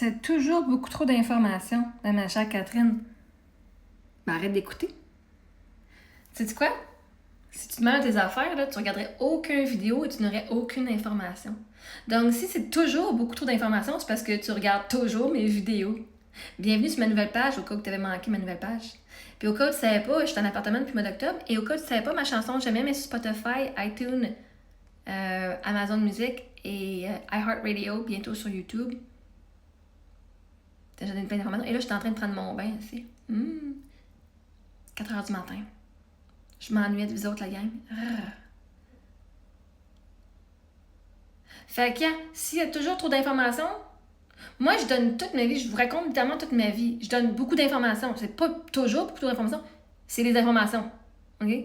C'est toujours beaucoup trop d'informations, ma chère Catherine. Ben, arrête d'écouter. Sais-tu quoi? Si tu te mets à tes affaires, là, tu regarderais aucune vidéo et tu n'aurais aucune information. Donc, si c'est toujours beaucoup trop d'informations, c'est parce que tu regardes toujours mes vidéos. Bienvenue sur ma nouvelle page, au cas où tu avais manqué ma nouvelle page. Puis au cas où tu ne savais pas, je suis en appartement depuis le mois d'octobre. Et au cas où tu ne savais pas, ma chanson Jamais, mais sur Spotify, iTunes, Amazon Music et iHeartRadio, bientôt sur YouTube. J'ai donné plein d'informations. Et là, je suis en train de prendre mon bain aussi. 4 heures du matin. Je m'ennuyais de vous autres, la gang. Fait que, s'il y a toujours trop d'informations, moi, je donne toute ma vie, je vous raconte littéralement toute ma vie. Je donne beaucoup d'informations. C'est pas toujours beaucoup d'informations, c'est des informations. OK? Le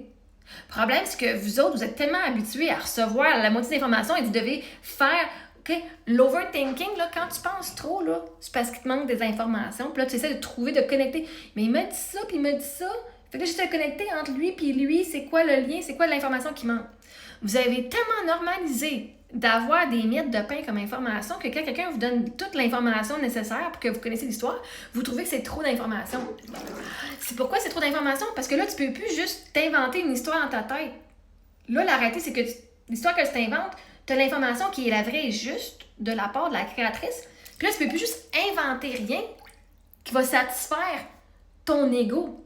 problème, c'est que vous autres, vous êtes tellement habitués à recevoir la moitié des informations et vous devez faire... OK? L'overthinking, là, quand tu penses trop, là, c'est parce qu'il te manque des informations. Puis là, tu essaies de trouver, de connecter. Mais il m'a dit ça, puis il m'a dit ça. Fait que là, j'essaie de connecter entre lui et lui. C'est quoi le lien? C'est quoi l'information qui manque? Vous avez tellement normalisé d'avoir des miettes de pain comme information que quand quelqu'un vous donne toute l'information nécessaire pour que vous connaissiez l'histoire, vous trouvez que c'est trop d'informations. C'est pourquoi c'est trop d'informations? Parce que là, tu peux plus juste t'inventer une histoire dans ta tête. Là, la réalité, c'est que l'histoire que tu t'inventes, tu as l'information qui est la vraie et juste de la part de la créatrice. Puis là, tu peux plus juste inventer rien qui va satisfaire ton ego.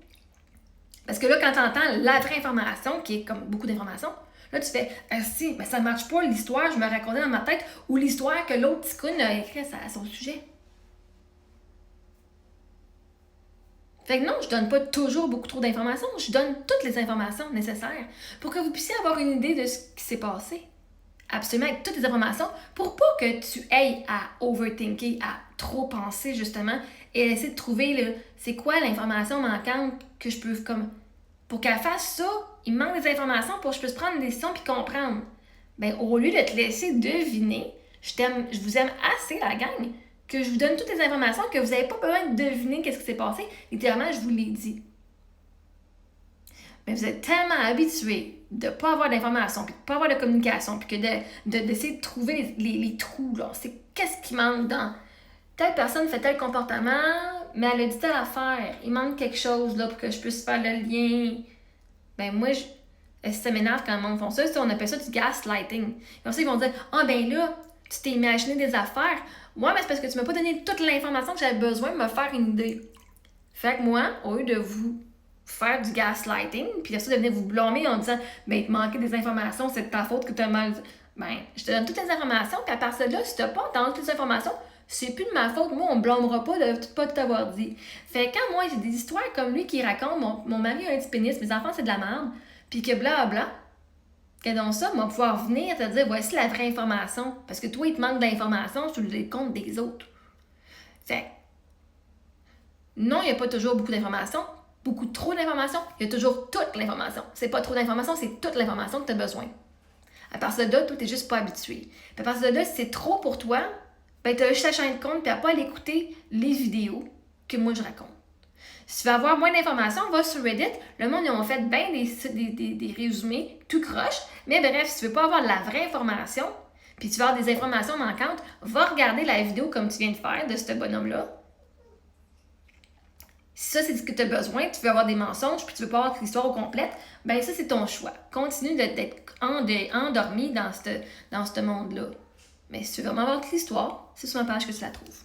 Parce que là, quand tu entends la vraie information, qui est comme beaucoup d'informations, là, tu fais « Ah si, ben ça ne marche pas l'histoire que je me racontais dans ma tête ou l'histoire que l'autre ticoune a écrite à son sujet. » Fait que non, je donne pas toujours beaucoup trop d'informations, je donne toutes les informations nécessaires pour que vous puissiez avoir une idée de ce qui s'est passé. Absolument, avec toutes les informations, pour pas que tu ailles à overthinker, à trop penser justement, et essayer de trouver c'est quoi l'information manquante que je peux comme... Pour qu'elle fasse ça, il me manque des informations pour que je puisse prendre une décision puis comprendre. Ben, au lieu de te laisser deviner, je vous aime assez, la gang, que je vous donne toutes les informations, que vous n'avez pas besoin de deviner qu'est-ce qui s'est passé. Littéralement, je vous l'ai dit. Mais vous êtes tellement habitués de ne pas avoir d'informations, puis de ne pas avoir de communication, puis que d'essayer de trouver les trous, là. C'est qu'est-ce qui manque dans... Telle personne fait tel comportement, mais elle a dit telle affaire. Il manque quelque chose, là, pour que je puisse faire le lien. Ben moi, ça m'énerve quand le monde font ça. On appelle ça du gaslighting. Comme ça, ils vont dire « Ah, ben là, tu t'es imaginé des affaires. Ouais, mais c'est parce que tu m'as pas donné toute l'information que j'avais besoin de me faire une idée. » Fait que moi, au lieu de vous faire du gaslighting, puis ça de venir vous blâmer en disant « Ben, il te manquait des informations, c'est de ta faute que tu as mal... » Ben, je te donne toutes les informations, puis à partir de là, si tu n'as pas entendu toutes les informations, c'est plus de ma faute. Moi, on me blâmera pas de pas t'avoir dit. Fait que quand moi, j'ai des histoires comme lui qui raconte mon mari a un petit pénis, mes enfants, c'est de la merde, puis que blablabla, que dans ça, moi, pouvoir venir te dire voici la vraie information. Parce que toi, il te manque d'informations sur les comptes des autres. Fait non, il n'y a pas toujours beaucoup d'informations, beaucoup trop d'informations, il y a toujours toute l'information. C'est pas trop d'informations, c'est toute l'information que tu as besoin. À partir de là, toi, tu n'es juste pas habitué. Puis à partir de là, si c'est trop pour toi, ben tu as juste à changer de compte et à pas aller écouter les vidéos que moi je raconte. Si tu veux avoir moins d'informations, va sur Reddit. Le monde, ils ont fait bien des résumés tout croche. Mais bref, si tu veux pas avoir de la vraie information, puis tu veux avoir des informations manquantes, va regarder la vidéo comme tu viens de faire de ce bonhomme-là. Si ça, c'est ce que tu as besoin, tu veux avoir des mensonges, puis tu veux pas avoir l'histoire au complète, ben ça, c'est ton choix. Continue d'être endormi dans ce monde-là. Mais si tu veux vraiment avoir l'histoire, c'est sur ma page que tu la trouves.